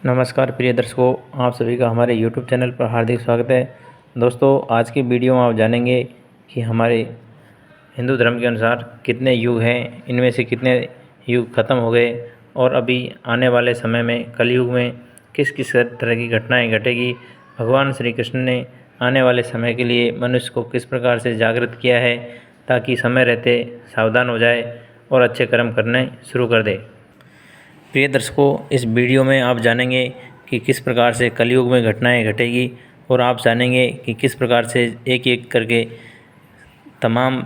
नमस्कार प्रिय दर्शकों, आप सभी का हमारे YouTube चैनल पर हार्दिक स्वागत है। दोस्तों, आज की वीडियो में आप जानेंगे कि हमारे हिंदू धर्म के अनुसार कितने युग हैं, इनमें से कितने युग ख़त्म हो गए और अभी आने वाले समय में कलयुग में किस किस तरह की घटनाएं घटेगी। भगवान श्री कृष्ण ने आने वाले समय के लिए मनुष्य को किस प्रकार से जागृत किया है ताकि समय रहते सावधान हो जाए और अच्छे कर्म करने शुरू कर दे। प्रिय दर्शकों, इस वीडियो में आप जानेंगे कि किस प्रकार से कलयुग में घटनाएं घटेगी और आप जानेंगे कि किस प्रकार से एक एक करके तमाम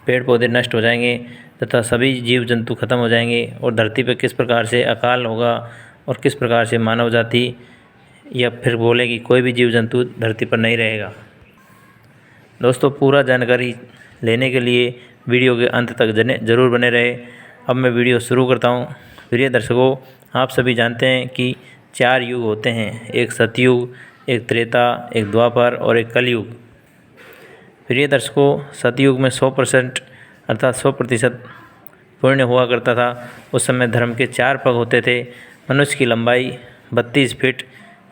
पेड़ पौधे नष्ट हो जाएंगे तथा सभी जीव जंतु खत्म हो जाएंगे और धरती पर किस प्रकार से अकाल होगा और किस प्रकार से मानव जाति या फिर बोले कि कोई भी जीव जंतु धरती पर नहीं रहेगा। दोस्तों, पूरा जानकारी लेने के लिए वीडियो के अंत तक ज़रूर बने रहे। अब मैं वीडियो शुरू करता हूँ। प्रिय दर्शकों, आप सभी जानते हैं कि 4 युग होते हैं, एक सतयुग, एक त्रेता, एक द्वापर और एक कलयुग। प्रिय दर्शकों, सतयुग में 100% अर्थात 100% पुण्य हुआ करता था। उस समय धर्म के 4 पग होते थे। मनुष्य की लंबाई 32 फीट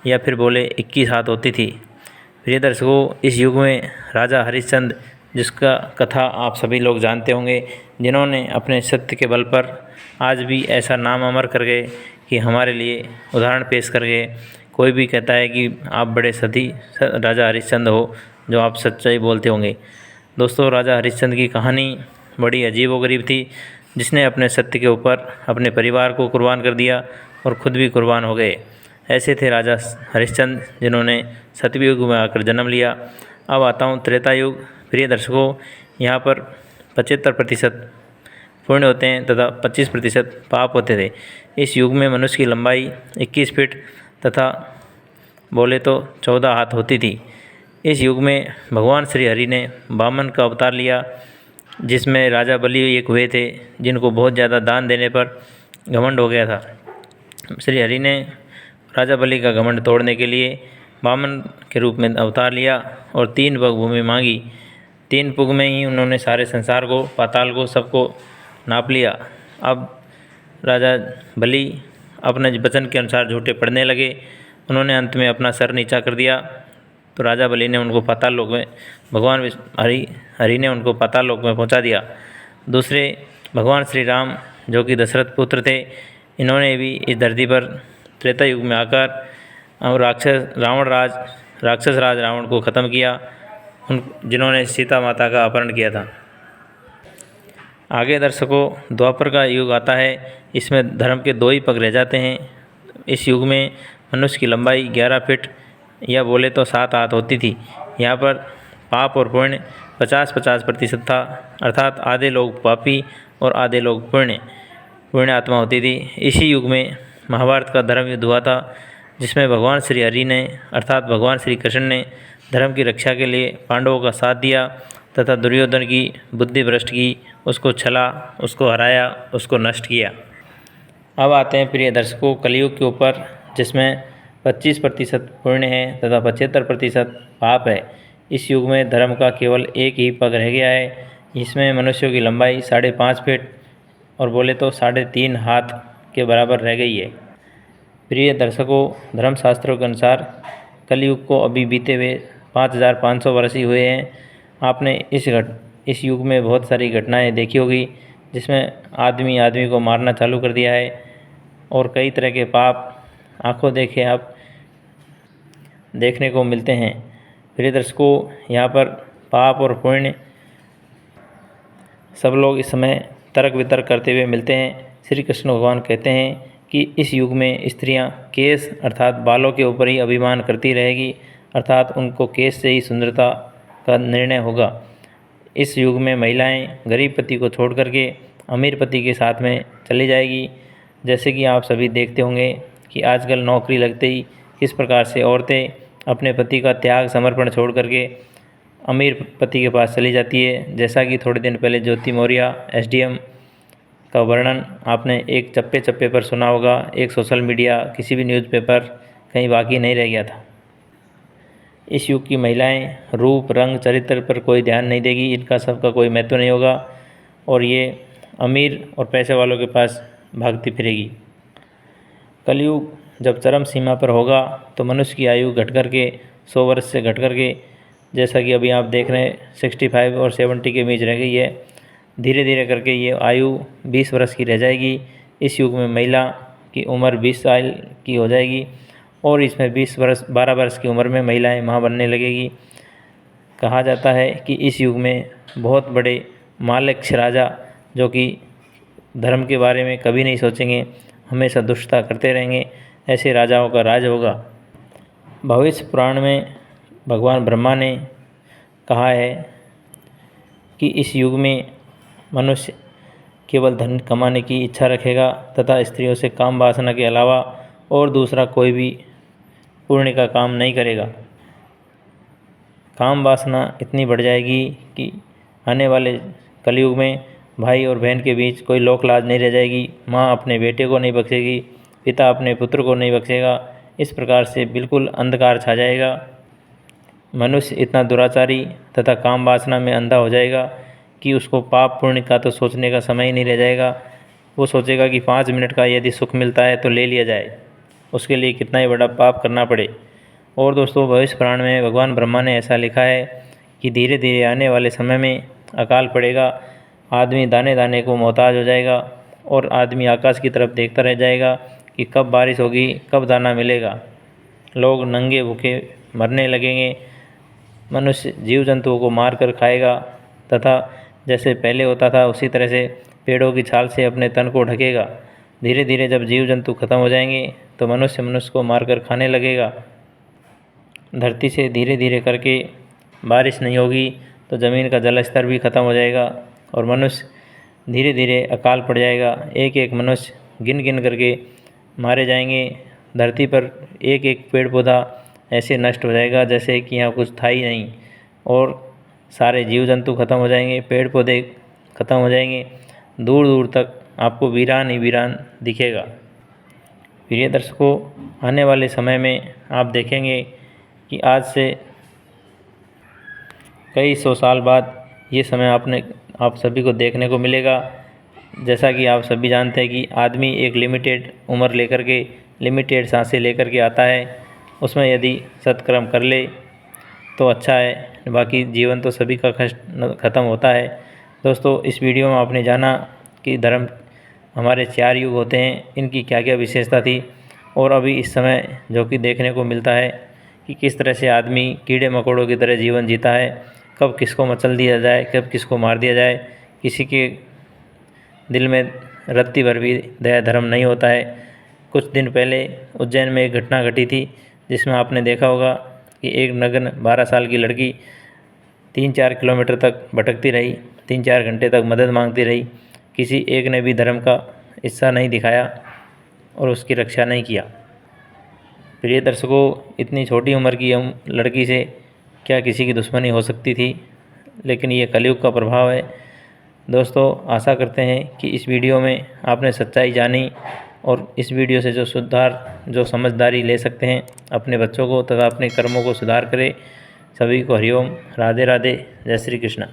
या फिर बोले 21 हाथ होती थी। प्रिय दर्शकों, इस युग में राजा हरिश्चंद्र, जिसका कथा आप सभी लोग जानते होंगे, जिन्होंने अपने सत्य के बल पर आज भी ऐसा नाम अमर कर गए कि हमारे लिए उदाहरण पेश कर गए। कोई भी कहता है कि आप बड़े सती राजा हरिश्चंद्र हो, जो आप सच्चाई बोलते होंगे। दोस्तों, राजा हरिश्चंद्र की कहानी बड़ी अजीब व गरीब थी, जिसने अपने सत्य के ऊपर अपने परिवार को कुर्बान कर दिया और ख़ुद भी कुर्बान हो गए। ऐसे थे राजा हरिश्चंद्र, जिन्होंने सतयुग में आकर जन्म लिया। अब आता हूँ त्रेता युग। प्रिय दर्शकों, यहाँ पर 75% पुण्य होते हैं तथा 25% पाप होते थे। इस युग में मनुष्य की लंबाई 21 फीट तथा बोले तो 14 हाथ होती थी। इस युग में भगवान श्री हरि ने वामन का अवतार लिया, जिसमें राजा बलि एक हुए थे, जिनको बहुत ज़्यादा दान देने पर घमंड हो गया था। श्री हरि ने राजा बलि का घमंड तोड़ने के लिए वामन के रूप में अवतार लिया और 3 पग भूमि मांगी। 3 पुग में ही उन्होंने सारे संसार को, पाताल को, सबको नाप लिया। अब राजा बलि अपने वचन के अनुसार झूठे पड़ने लगे। उन्होंने अंत में अपना सर नीचा कर दिया, तो राजा बलि ने उनको पाताल लोक में, भगवान हरि ने उनको पाताल लोक में पहुंचा दिया। दूसरे भगवान श्री राम, जो कि दशरथ पुत्र थे, इन्होंने भी इस धरती पर त्रेता युग में आकर राक्षस राज रावण को ख़त्म किया, जिन्होंने सीता माता का अपहरण किया था। आगे दर्शकों, द्वापर का युग आता है। इसमें धर्म के 2 ही पग रह जाते हैं। इस युग में मनुष्य की लंबाई 11 फीट या बोले तो 7 हाथ होती थी। यहाँ पर पाप और पुण्य 50-50% था, अर्थात आधे लोग पापी और आधे लोग पुण्य आत्मा होती थी। इसी युग में महाभारत का धर्म युद्ध हुआ था, जिसमें भगवान श्री हरि ने अर्थात भगवान श्री कृष्ण ने धर्म की रक्षा के लिए पांडवों का साथ दिया तथा दुर्योधन की बुद्धि भ्रष्ट की, उसको छला, उसको हराया, उसको नष्ट किया। अब आते हैं प्रिय दर्शकों कलयुग के ऊपर, जिसमें 25% पुण्य है तथा 75% पाप है। इस युग में धर्म का केवल एक ही पग रह गया है। इसमें मनुष्यों की लंबाई 5.5 फीट और बोले तो 3.5 हाथ के बराबर रह गई है। प्रिय दर्शकों, धर्मशास्त्रों के अनुसार कलयुग को अभी बीते हुए 5500 वर्ष ही हुए हैं। आपने इस युग में बहुत सारी घटनाएं देखी होगी, जिसमें आदमी को मारना चालू कर दिया है और कई तरह के पाप आंखों देखे आप देखने को मिलते हैं। प्रिय दर्शकों, यहाँ पर पाप और पुण्य सब लोग इस समय तर्क वितर्क करते हुए मिलते हैं। श्री कृष्ण भगवान कहते हैं कि इस युग में स्त्रियां केश अर्थात बालों के ऊपर ही अभिमान करती रहेगी, अर्थात उनको केश से ही सुंदरता का निर्णय होगा। इस युग में महिलाएं गरीब पति को छोड़ करके अमीर पति के साथ में चली जाएगी। जैसे कि आप सभी देखते होंगे कि आजकल नौकरी लगते ही किस प्रकार से औरतें अपने पति का त्याग समर्पण छोड़ करके अमीर पति के पास चली जाती है। जैसा कि थोड़े दिन पहले ज्योति मौर्य SDM का वर्णन आपने एक चप्पे पर सुना होगा। एक सोशल मीडिया, किसी भी न्यूज़पेपर कहीं बाकी नहीं रह गया था। इस युग की महिलाएं रूप, रंग, चरित्र पर कोई ध्यान नहीं देगी, इनका सबका कोई महत्व नहीं होगा और ये अमीर और पैसे वालों के पास भागती फिरेगी। कलयुग जब चरम सीमा पर होगा तो मनुष्य की आयु घट कर के 100 वर्ष से घट कर के, जैसा कि अभी आप देख रहे हैं 65 और 70 के बीच रह गई है, धीरे धीरे करके ये आयु 20 वर्ष की रह जाएगी। इस युग में महिला की उम्र 20 साल की हो जाएगी और इसमें 12 वर्ष की उम्र में महिलाएं माँ बनने लगेगी। कहा जाता है कि इस युग में बहुत बड़े माल्यक्ष राजा, जो कि धर्म के बारे में कभी नहीं सोचेंगे, हमेशा दुष्टता करते रहेंगे, ऐसे राजाओं का राज होगा। भविष्य पुराण में भगवान ब्रह्मा ने कहा है कि इस युग में मनुष्य केवल धन कमाने की इच्छा रखेगा तथा स्त्रियों से काम वासना के अलावा और दूसरा कोई भी पुण्य का काम नहीं करेगा। काम वासना इतनी बढ़ जाएगी कि आने वाले कलयुग में भाई और बहन के बीच कोई लोक लाज नहीं रह जाएगी। माँ अपने बेटे को नहीं बख्शेगी, पिता अपने पुत्र को नहीं बख्शेगा। इस प्रकार से बिल्कुल अंधकार छा जाएगा। मनुष्य इतना दुराचारी तथा काम वासना में अंधा हो जाएगा कि उसको पाप पुण्य का तो सोचने का समय ही नहीं रह जाएगा। वो सोचेगा कि 5 मिनट का यदि सुख मिलता है तो ले लिया जाए, उसके लिए कितना ही बड़ा पाप करना पड़े। और दोस्तों, भविष्य पुराण में भगवान ब्रह्मा ने ऐसा लिखा है कि धीरे धीरे आने वाले समय में अकाल पड़ेगा, आदमी दाने दाने को मोहताज हो जाएगा और आदमी आकाश की तरफ देखता रह जाएगा कि कब बारिश होगी, कब दाना मिलेगा। लोग नंगे भूखे मरने लगेंगे, मनुष्य जीव जंतुओं को मार कर खाएगा तथा जैसे पहले होता था उसी तरह से पेड़ों की छाल से अपने तन को ढकेगा। धीरे धीरे जब जीव जंतु खत्म हो जाएंगे तो मनुष्य को मारकर खाने लगेगा। धरती से धीरे धीरे करके बारिश नहीं होगी तो ज़मीन का जल स्तर भी खत्म हो जाएगा और मनुष्य धीरे धीरे अकाल पड़ जाएगा। एक एक मनुष्य गिन गिन करके मारे जाएंगे। धरती पर एक एक पेड़ पौधा ऐसे नष्ट हो जाएगा जैसे कि यहाँ कुछ था ही नहीं और सारे जीव जंतु खत्म हो जाएंगे, पेड़ पौधे खत्म हो जाएंगे, दूर दूर तक आपको वीरान ही वीरान दिखेगा। प्रिय दर्शकों, आने वाले समय में आप देखेंगे कि आज से कई 100 साल बाद ये समय आप सभी को देखने को मिलेगा। जैसा कि आप सभी जानते हैं कि आदमी एक लिमिटेड उम्र लेकर के, लिमिटेड सांसें लेकर के आता है। उसमें यदि सत्कर्म कर ले तो अच्छा है, बाकी जीवन तो सभी का ख़त्म होता है। दोस्तों, इस वीडियो में आपने जाना कि धर्म हमारे 4 युग होते हैं, इनकी क्या क्या विशेषता थी और अभी इस समय जो कि देखने को मिलता है कि किस तरह से आदमी कीड़े मकोड़ों की तरह जीवन जीता है। कब किसको मचल दिया जाए, कब किसको मार दिया जाए, किसी के दिल में रत्ती भर भी दया धर्म नहीं होता है। कुछ दिन पहले उज्जैन में एक घटना घटी थी जिसमें आपने देखा होगा कि एक नग्न 12 साल की लड़की 3-4 किलोमीटर तक भटकती रही, 3-4 घंटे तक मदद मांगती रही। किसी एक ने भी धर्म का हिस्सा नहीं दिखाया और उसकी रक्षा नहीं किया। प्रिय दर्शकों, इतनी छोटी उम्र की लड़की से क्या किसी की दुश्मनी हो सकती थी, लेकिन ये कलयुग का प्रभाव है। दोस्तों, आशा करते हैं कि इस वीडियो में आपने सच्चाई जानी और इस वीडियो से जो समझदारी ले सकते हैं, अपने बच्चों को तथा अपने कर्मों को सुधार करें। सभी को हरिओम, राधे राधे, जय श्री कृष्ण।